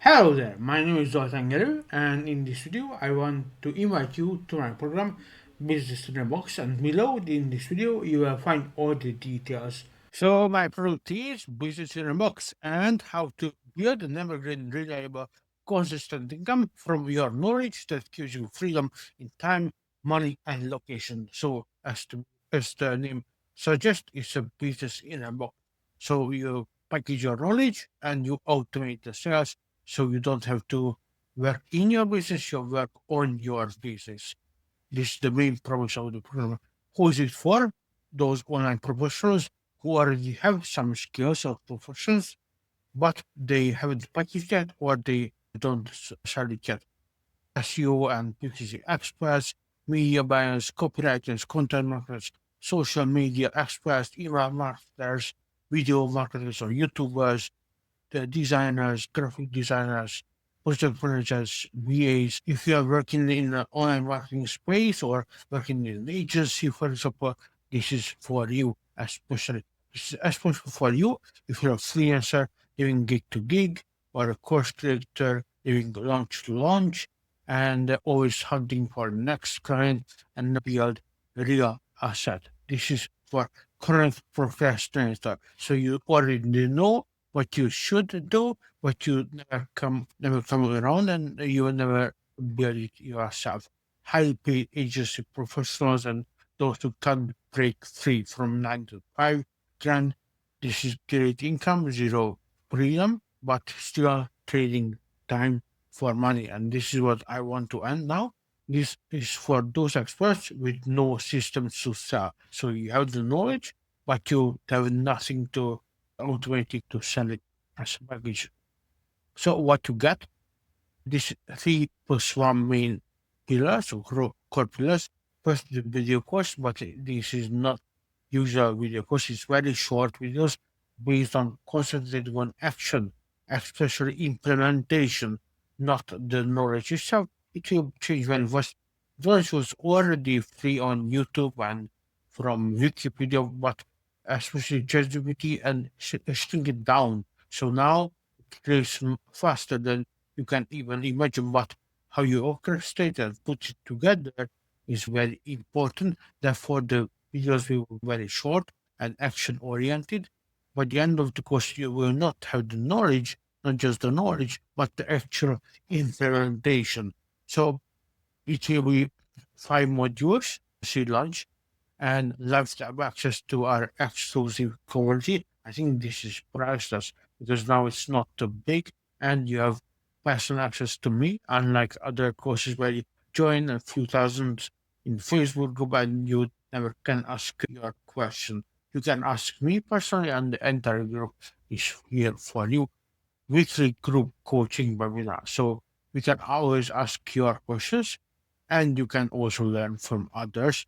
Hello there, my name is Zoltan, and in this video I want to invite you to my program BizInABox, and below in this video you will find all the details. So my product is BizInABox and how to build an evergreen, reliable, consistent income from your knowledge that gives you freedom in time, money, and location. So as the name suggests, it's a business in a box. So you package your knowledge and you automate the sales so you don't have to work in your business, you work on your business. This is the main promise of the program. Who is it for? Those online professionals who already have some skills or professions, but they haven't packaged yet or they don't sell it yet. SEO and PPC experts, media buyers, copywriters, content marketers, social media experts, email marketers, video marketers or YouTubers, the designers, graphic designers, project managers, VAs. If you are working in the online marketing space or working in an agency, for example, this is for you, especially. This is especially for you if you're a freelancer doing gig to gig or a course creator doing launch to launch and always hunting for the next client and build real asset. This is for current procrastinator. So you already know what you should do, but you never come around and you will never build it yourself. Highly paid agency professionals and those who can break free from 9 to 5 grand. This is great income, zero freedom, but still trading time for money. And this is what I want to end now. This is for those experts with no systems to sell. So you have the knowledge, but you have nothing to automatic to send it as a package. So what you get, this three plus one main pillars or core pillars. First, the video course, but this is not usual video course. It's very short videos based on concentrated on action, especially implementation, not the knowledge itself. It will change when was knowledge was already free on YouTube and from Wikipedia, but especially ChatGPT and shrink it down. So now it creates faster than you can even imagine. But how you orchestrate and put it together is very important. Therefore, the videos will be very short and action oriented. By the end of the course, you will not have the knowledge, not just the knowledge, but the actual implementation. So it will be 5 modules, see lunch, and lifetime access to our exclusive community. I think this is priceless because now it's not too big and you have personal access to me, unlike other courses where you join a few thousand in Facebook group and you never can ask your question. You can ask me personally, and the entire group is here for you. Weekly group coaching webinar. So we can always ask your questions and you can also learn from others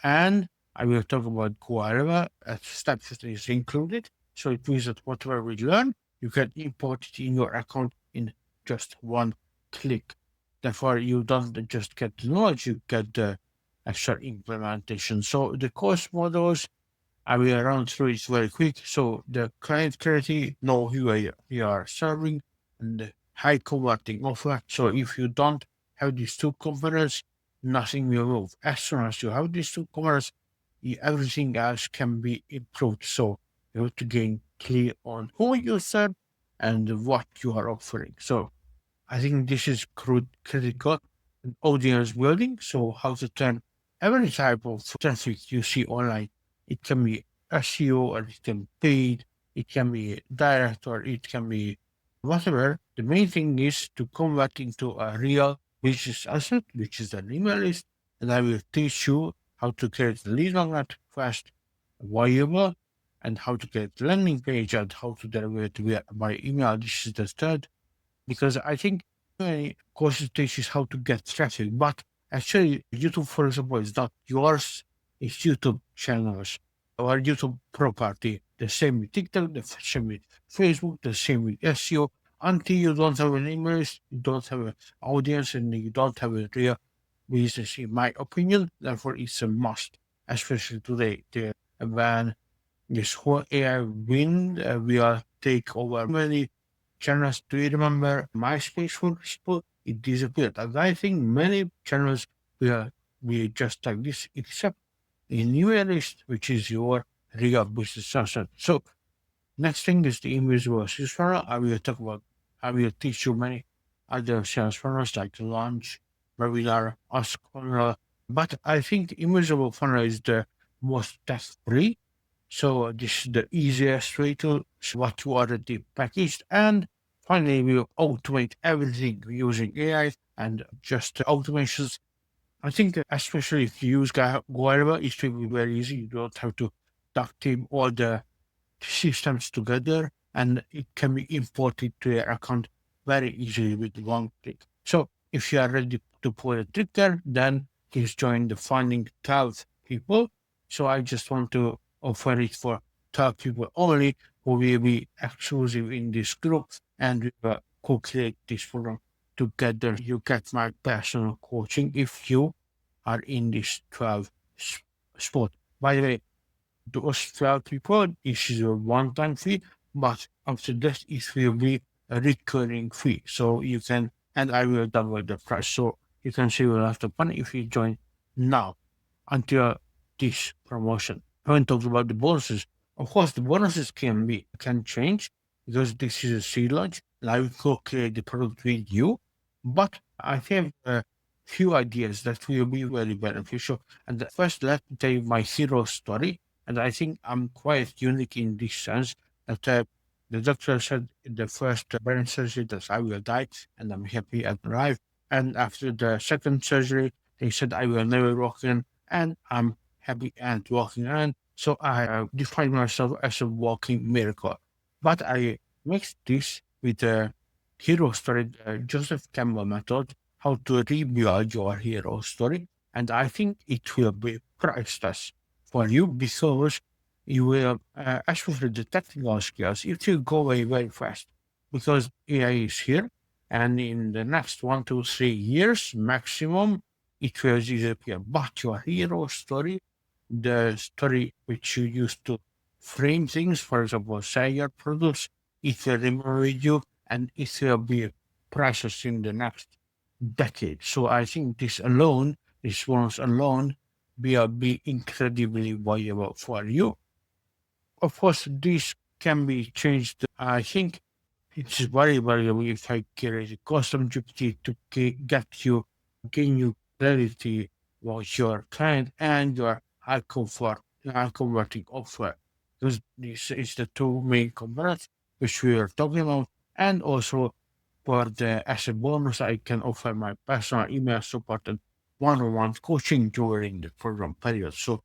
and I will talk about Guareva as step 15 is included. So it means that whatever we learn, you can import it in your account in just one click. Therefore, you don't just get the knowledge, you get the actual implementation. So the course models, I will run through it very quick. So the client clarity, know who you are serving, and the high converting offer. So if you don't have these two components, nothing will move. As soon as you have these two components, everything else can be improved. So you have to gain clear on who you serve and what you are offering. So I think this is critical in audience building. So how to turn every type of traffic you see online. It can be SEO or it can be paid, it can be direct or it can be whatever. The main thing is to convert into a real business asset, which is an email list. And I will teach you how to create a lead magnet fast, viable, and how to create a landing page and how to deliver it by email. This is the third because I think many courses teaches how to get traffic, but actually YouTube, for example, is not yours. It's YouTube channels or YouTube property. The same with TikTok, the same with Facebook, the same with SEO. Until you don't have an image, you don't have an audience, and you don't have a real business, in my opinion. Therefore, it's a must, especially today. When this whole AI wind will take over many channels. Do you remember MySpace, for example? It disappeared. And I think many channels will be just like this, except in new list, which is your real business asset. So next thing is the invisible sales funnel. I will teach you many other sales funnels like launch, webinar, ask funnel. But I think invisible funnel is the most test free. So this is the easiest way to see what you already packaged. And finally, we'll automate everything using AI and just automations. I think especially if you use Guava, it will be very easy. You don't have to duct tape all the systems together, and it can be imported to your account very easily with one click. So if you are ready to pull a trigger, then please join the funding 12 people. So I just want to offer it for 12 people only who will be exclusive in this group, and we will co-create this program together. You get my personal coaching if you are in this 12 spot. By the way, those 12 people is a one-time fee, but after that it will be a recurring fee. So you can, and I will double the price. So you can save a lot of money if you join now until this promotion. When talks about the bonuses, of course the bonuses can change because this is a seed launch and I will co-create the product with you. But I have a few ideas that will be very beneficial. And first, let me tell you my hero story. And I think I'm quite unique in this sense that the doctor said in the first brain surgery that I will die, and I'm happy and alive. And after the second surgery, they said I will never walk again, and I'm happy and walking again. So I define myself as a walking miracle. But I mixed this with a hero story, Joseph Campbell method, how to rebuild your hero story. And I think it will be priceless for you because you will, especially the technical skills, it will go away very fast because AI is here. And in the next 1 to 3 years maximum, it will disappear. But your hero story, the story which you use to frame things, for example, say your products, it will remain with you and it will be priceless in the next decade. So I think this ones alone, will be incredibly valuable for you. Of course, this can be changed. I think it's very valuable if I create a custom GPT to gain you clarity about your client and your high converting offer. Because this is the two main components which we are talking about. And also for the as a bonus, I can offer my personal email support and one-on-one coaching during the program period. So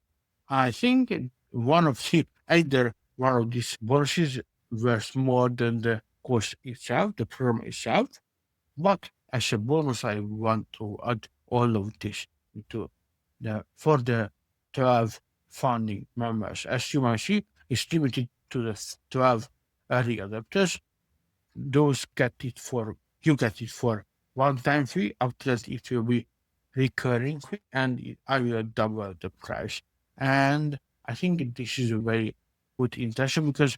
I think one of the either one of these bonuses worth more than the course itself, the program itself. But as a bonus, I want to add all of this into the for the 12 founding members. As you might see, it's limited to the 12 early adopters. Those get it for you get it for one time fee. After that, it will be recurring fee, and I will double the price. And I think this is a very good intention because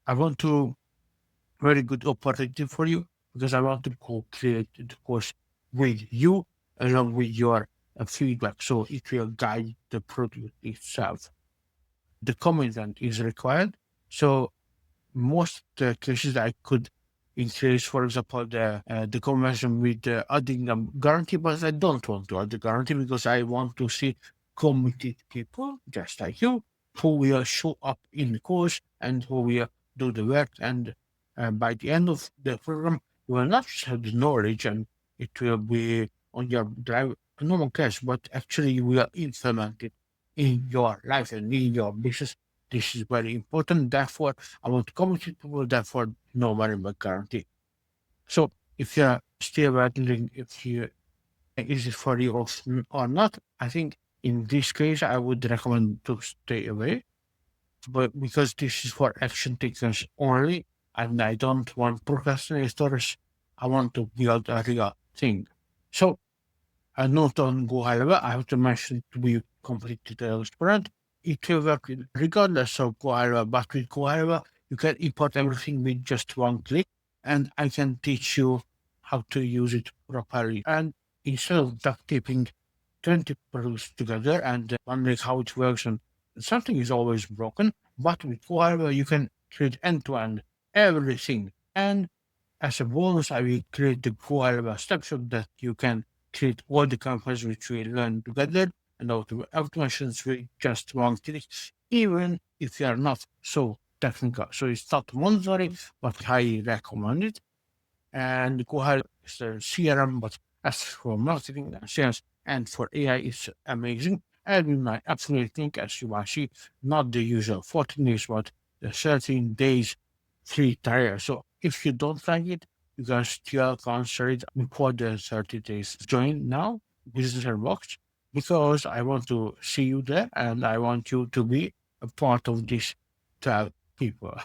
I want to very good opportunity for you because I want to co-create the course with you along with your feedback, so it will guide the product itself. The commitment is required, so most cases I could increase, for example, the conversion with adding a guarantee, but I don't want to add the guarantee because I want to see committed people just like you who will show up in the course and who will do the work. And by the end of the program, you will not just have the knowledge and it will be on your drive, normal cash, but actually you will implement it in your life and in your business. This is very important. Therefore, I want to communicate people, therefore, no money but guarantee. So, if you're still wondering if you is it for you or not, I think in this case, I would recommend to stay away. But because this is for action takers only, and I don't want procrastinators, I want to build a real thing. So, a note on Go, however, I have to mention to be completely transparent. It will work regardless of Go, but with Go, you can import everything with just one click. and I can teach you how to use it properly. And instead of duct taping 20 products together and wondering how it works, and something is always broken, but with Koala, you can create end to end everything. And as a bonus, I will create the Koala snapshot that you can create all the companies which we learn together and automations with just one click, even if you are not so technical. So it's not mandatory, but highly recommended. And Kohala is the CRM, but as for marketing and sales and for AI, it's amazing. And I absolutely think, as you might see, not the usual 14 days, but the 13 days free trial. So if you don't like it, you can still consider it before the 30 days. Join now, BizInABox, because I want to see you there and I want you to be a part of this 12 people.